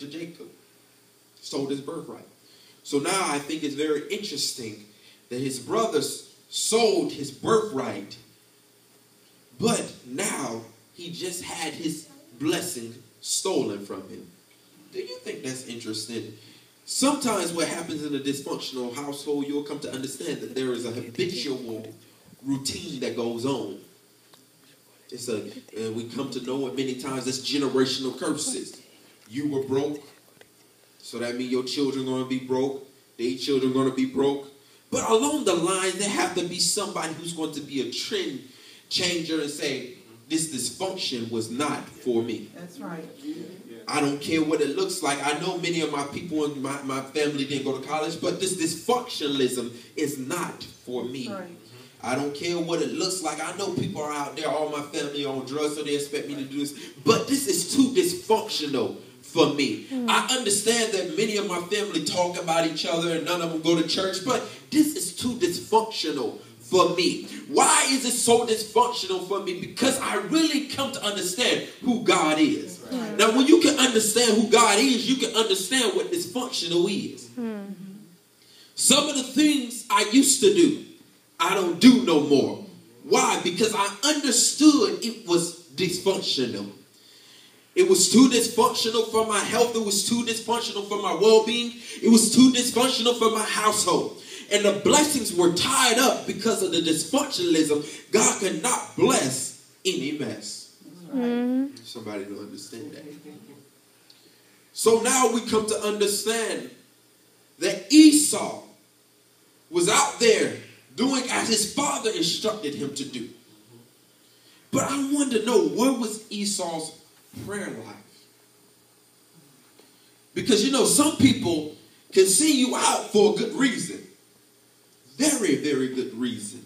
to Jacob. Sold his birthright. So now I think it's very interesting that his brothers sold his birthright, but now he just had his blessing stolen from him. Do you think that's interesting? Sometimes what happens in a dysfunctional household, you'll come to understand that there is a habitual routine that goes on. We come to know it many times as generational curses. You were broke, so that means your children are going to be broke. Their children are going to be broke. But along the line, there have to be somebody who's going to be a trend changer and say, this dysfunction was not for me. That's right. I don't care what it looks like. I know many of my people in my family didn't go to college, but this dysfunctionalism is not for me. Right. I don't care what it looks like. I know people are out there, all my family on drugs, so they expect me to do this. But this is too dysfunctional for me. I understand that many of my family talk about each other and none of them go to church, but this is too dysfunctional for me. Why is it so dysfunctional for me? Because I really come to understand who God is. Right. Now, when you can understand who God is, you can understand what dysfunctional is. Some of the things I used to do, I don't do no more. Why? Because I understood it was dysfunctional. It was too dysfunctional for my health. It was too dysfunctional for my well-being. It was too dysfunctional for my household. And the blessings were tied up because of the dysfunctionalism. God could not bless any mess. Right. Somebody don't understand that. So now we come to understand that Esau was out there doing as his father instructed him to do. But I want to know, what was Esau's prayer life? Because, you know, some people can see you out for a good reason. Very, very good reason.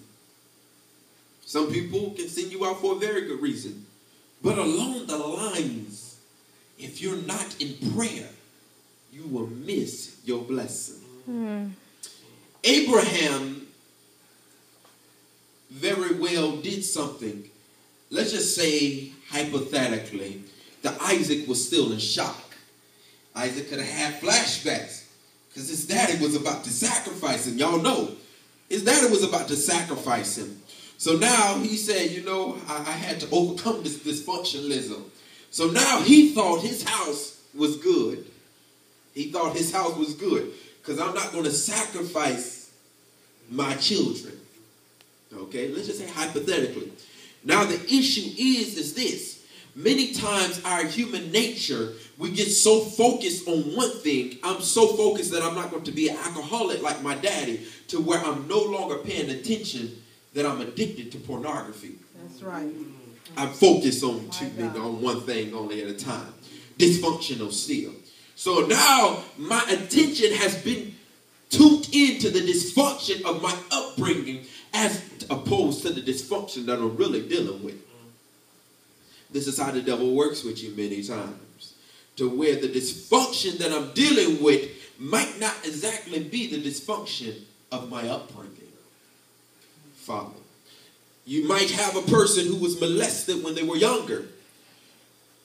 Some people can send you out for a very good reason. But along the lines, if you're not in prayer, you will miss your blessing. Abraham very well did something. Let's just say, hypothetically, that Isaac was still in shock. Isaac could have had flashbacks because his daddy was about to sacrifice him. Y'all know. His daddy was about to sacrifice him. So now he said, you know, I had to overcome this dysfunctionalism. So now he thought his house was good. He thought his house was good because I'm not going to sacrifice my children. Okay, let's just say hypothetically. Now the issue is this. Many times our human nature, we get so focused on one thing. I'm so focused that I'm not going to be an alcoholic like my daddy, to where I'm no longer paying attention that I'm addicted to pornography. That's right. I'm focused on one thing only at a time. Dysfunctional still. So now my attention has been tuned into the dysfunction of my upbringing as opposed to the dysfunction that I'm really dealing with. This is how the devil works with you many times. To where the dysfunction that I'm dealing with might not exactly be the dysfunction of my upbringing. Father. You might have a person who was molested when they were younger.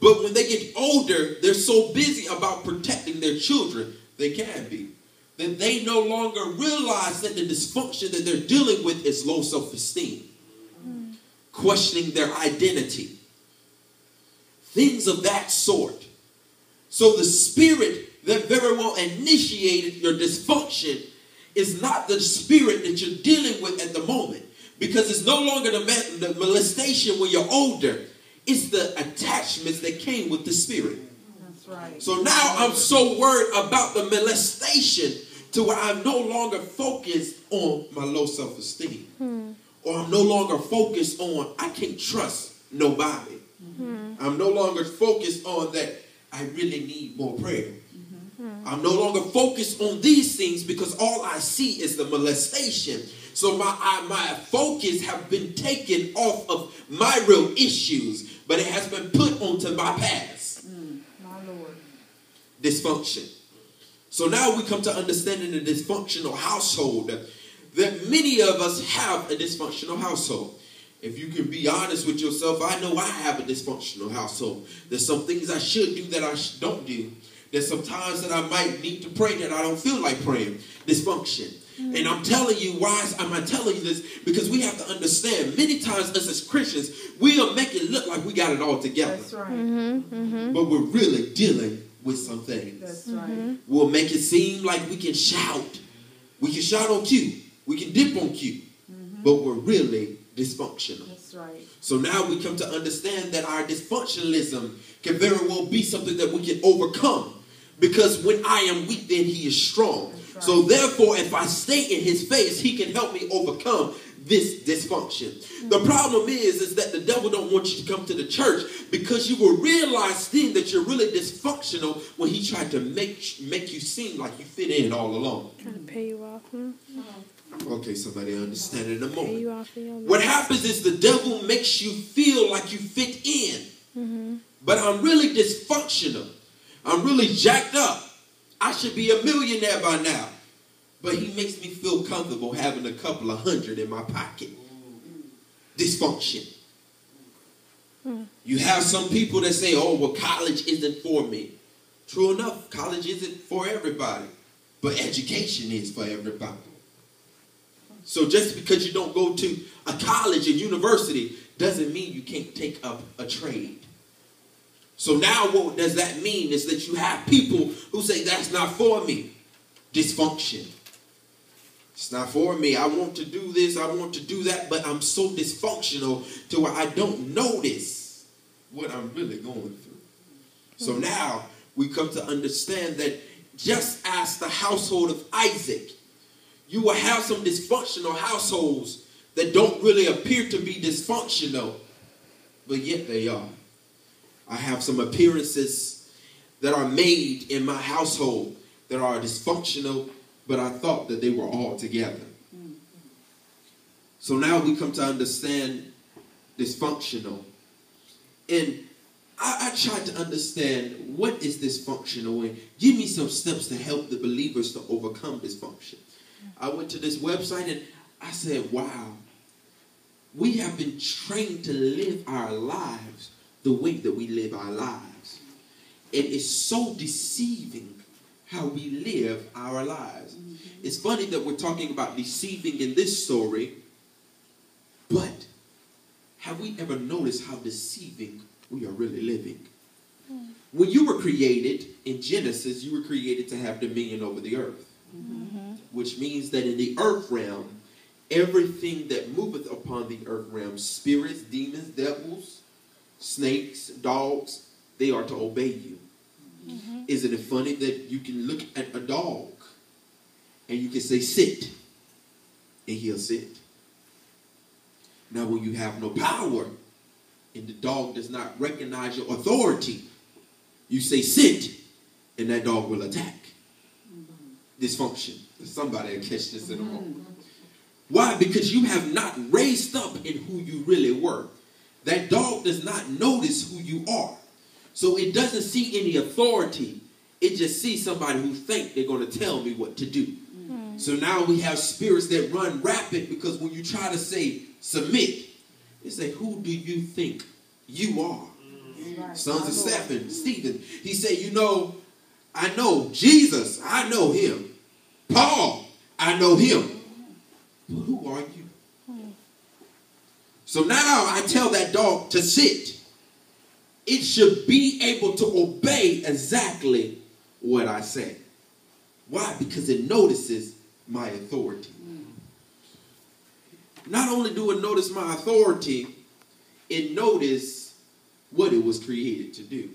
But when they get older, they're so busy about protecting their children, they can be, that they no longer realize that the dysfunction that they're dealing with is low self-esteem. Questioning their identity. Things of that sort. So the spirit that very well initiated your dysfunction is not the spirit that you're dealing with at the moment. Because it's no longer the molestation when you're older. It's the attachments that came with the spirit. That's right. So now I'm so worried about the molestation to where I'm no longer focused on my low self-esteem. Or I'm no longer focused on I can't trust nobody. I'm no longer focused on that I really need more prayer. I'm no longer focused on these things because all I see is the molestation. So my focus have been taken off of my real issues, but it has been put onto my past. My Lord. Dysfunction. So now we come to understanding the dysfunctional household, that many of us have a dysfunctional household. If you can be honest with yourself, I know I have a dysfunctional household. There's some things I should do that I don't do. There's some times that I might need to pray that I don't feel like praying. Dysfunction. And I'm telling you, why am I telling you this? Because we have to understand, many times us as Christians, we'll make it look like we got it all together. That's right. But we're really dealing with some things. That's right. We'll make it seem like we can shout. We can shout on cue. We can dip on cue. But we're really dysfunctional. That's right. So now we come to understand that our dysfunctionalism can very well be something that we can overcome. Because when I am weak, then he is strong. Right. So therefore, if I stay in his face, he can help me overcome this dysfunction. The problem is that the devil don't want you to come to the church because you will realize then that you're really dysfunctional when he tried to make you seem like you fit in all along. Trying to pay you off. Okay, somebody understand it in a Pay you moment. off What happens is the devil makes you feel like you fit in. But I'm really dysfunctional. I'm really jacked up. I should be a millionaire by now. But he makes me feel comfortable having a couple of hundred in my pocket. Dysfunction. You have some people that say, oh, well, college isn't for me. True enough, college isn't for everybody. But education is for everybody. So just because you don't go to a college or university doesn't mean you can't take up a trade. So now what does that mean is that you have people who say that's not for me. Dysfunction. It's not for me. I want to do this. I want to do that. But I'm so dysfunctional to where I don't notice what I'm really going through. So now we come to understand that just as the household of Isaac, you will have some dysfunctional households that don't really appear to be dysfunctional, but yet they are. I have some appearances that are made in my household that are dysfunctional, but I thought that they were all together. So now we come to understand dysfunctional. And I tried to understand what is dysfunctional and give me some steps to help the believers to overcome dysfunction. I went to this website and I said, wow, we have been trained to live our lives the way that we live our lives. And it's so deceiving how we live our lives. It's funny that we're talking about deceiving in this story, but have we ever noticed how deceiving we are really living? When you were created, in Genesis, you were created to have dominion over the earth. Which means that in the earth realm, everything that moveth upon the earth realm, spirits, demons, devils, snakes, dogs, they are to obey you. Isn't it funny that you can look at a dog and you can say, sit, and he'll sit. Now, when you have no power and the dog does not recognize your authority, you say, sit, and that dog will attack. Dysfunction. Somebody will catch this in a moment. Why? Because you have not raised up in who you really were. That dog does not notice who you are. So it doesn't see any authority. It just sees somebody who thinks they're going to tell me what to do. So now we have spirits that run rapid because when you try to say submit, they say, who do you think you are? Sons of Stafford, Stephen. He said, you know, I know Jesus. I know him. Paul, I know him. But who are you? So now I tell that dog to sit. It should be able to obey exactly what I say. Why? Because it notices my authority. Not only do it notice my authority, it notices what it was created to do.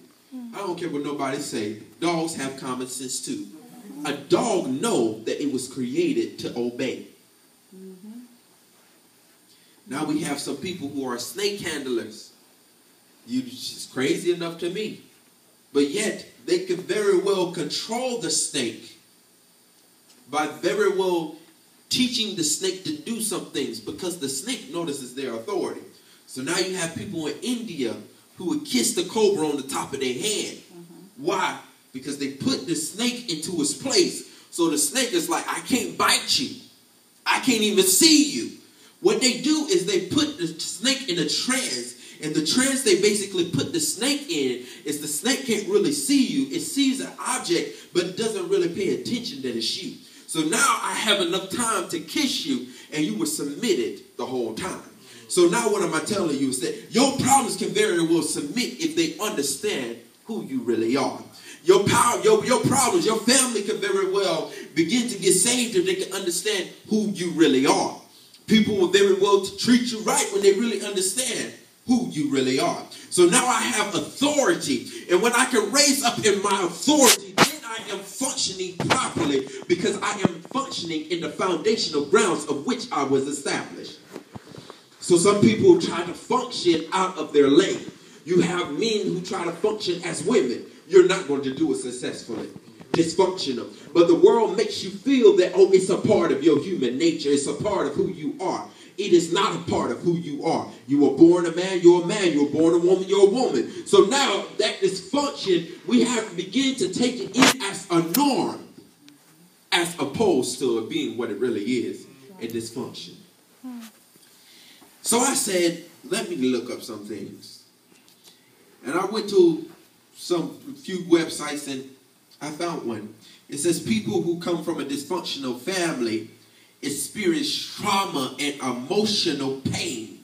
I don't care what nobody say. Dogs have common sense too. A dog knows that it was created to obey. Now we have some people who are snake handlers. It's crazy enough to me. But yet, they can very well control the snake by very well teaching the snake to do some things because the snake notices their authority. So now you have people in India who would kiss the cobra on the top of their head. Why? Because they put the snake into its place. So the snake is like, I can't bite you. I can't even see you. What they do is they put the snake in a trance And the trance they basically put the snake in is the snake can't really see you. It sees an object, but it doesn't really pay attention that it's you. So now I have enough time to kiss you, and you were submitted the whole time. So now what am I telling you is that your problems can very well submit if they understand who you really are. Your problems, your family can very well begin to get saved if they can understand who you really are. People will very well treat you right when they really understand who you really are. So now I have authority. And when I can raise up in my authority, then I am functioning properly because I am functioning in the foundational grounds of which I was established. So some people try to function out of their lane. You have men who try to function as women. You're not going to do it successfully. Dysfunctional. But the world makes you feel that, oh, it's a part of your human nature. It's a part of who you are. It is not a part of who you are. You were born a man, you're a man. You were born a woman, you're a woman. So now that dysfunction, we have to begin to take it in as a norm, as opposed to it being what it really is, a dysfunction. So I said, let me look up some things. And I went to a few websites and I found one. It says people who come from a dysfunctional family experience trauma and emotional pain,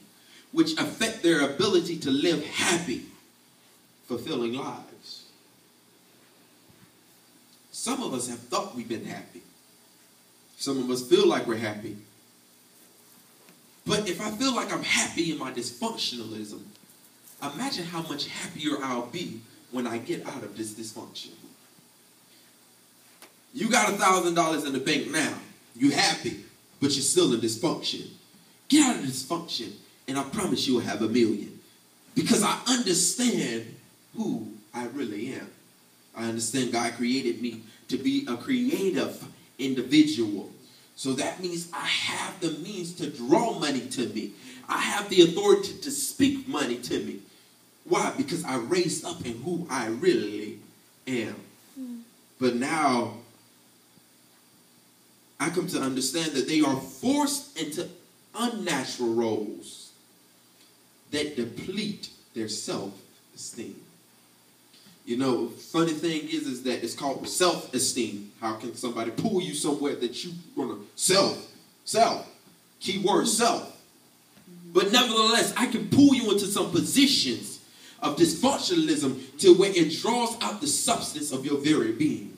which affect their ability to live happy, fulfilling lives. Some of us have thought we've been happy. Some of us feel like we're happy. But if I feel like I'm happy in my dysfunctionalism, imagine how much happier I'll be when I get out of this dysfunction. You got $1,000 in the bank now. You happy, but you're still in dysfunction. Get out of dysfunction, and I promise you will have $1 million. Because I understand who I really am. I understand God created me to be a creative individual. So that means I have the means to draw money to me. I have the authority to speak money to me. Why? Because I raised up in who I really am. But now I come to understand that they are forced into unnatural roles that deplete their self-esteem. You know, funny thing is that it's called self-esteem. How can somebody pull you somewhere that you want to self, keyword self. But nevertheless, I can pull you into some positions of dysfunctionalism to where it draws out the substance of your very being.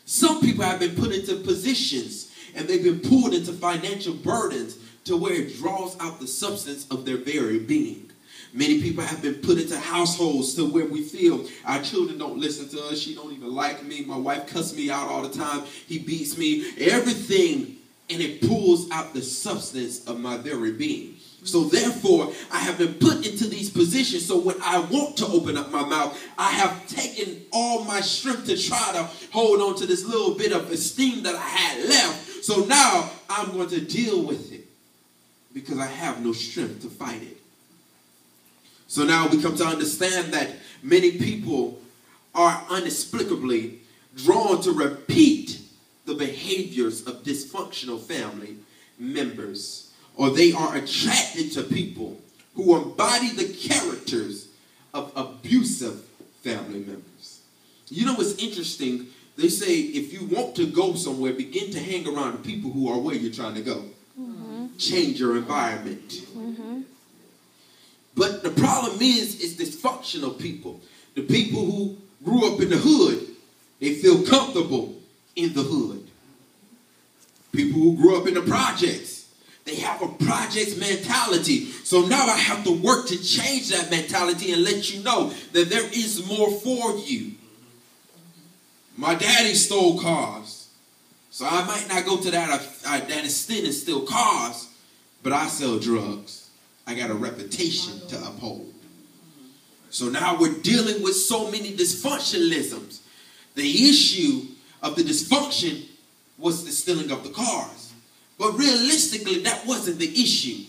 Some people have been put into positions and they've been pulled into financial burdens to where it draws out the substance of their very being. Many people have been put into households to where we feel our children don't listen to us. She don't even like me. My wife cusses me out all the time. He beats me. Everything. And it pulls out the substance of my very being. So therefore, I have been put into these positions. So when I want to open up my mouth, I have taken all my strength to try to hold on to this little bit of esteem that I had left. So now I'm going to deal with it because I have no strength to fight it. So now we come to understand that many people are inexplicably drawn to repeat the behaviors of dysfunctional family members, or they are attracted to people who embody the characters of abusive family members. You know what's interesting? They say if you want to go somewhere, begin to hang around the people who are where you're trying to go. Mm-hmm. Change your environment. Mm-hmm. But the problem is dysfunctional people. The people who grew up in the hood, they feel comfortable in the hood. People who grew up in the projects, they have a projects mentality. So now I have to work to change that mentality and let you know that there is more for you. My daddy stole cars. So I might not go to that extent and steal cars, but I sell drugs. I got a reputation to uphold. So now we're dealing with so many dysfunctionalisms. The issue of the dysfunction was the stealing of the cars. But realistically, that wasn't the issue.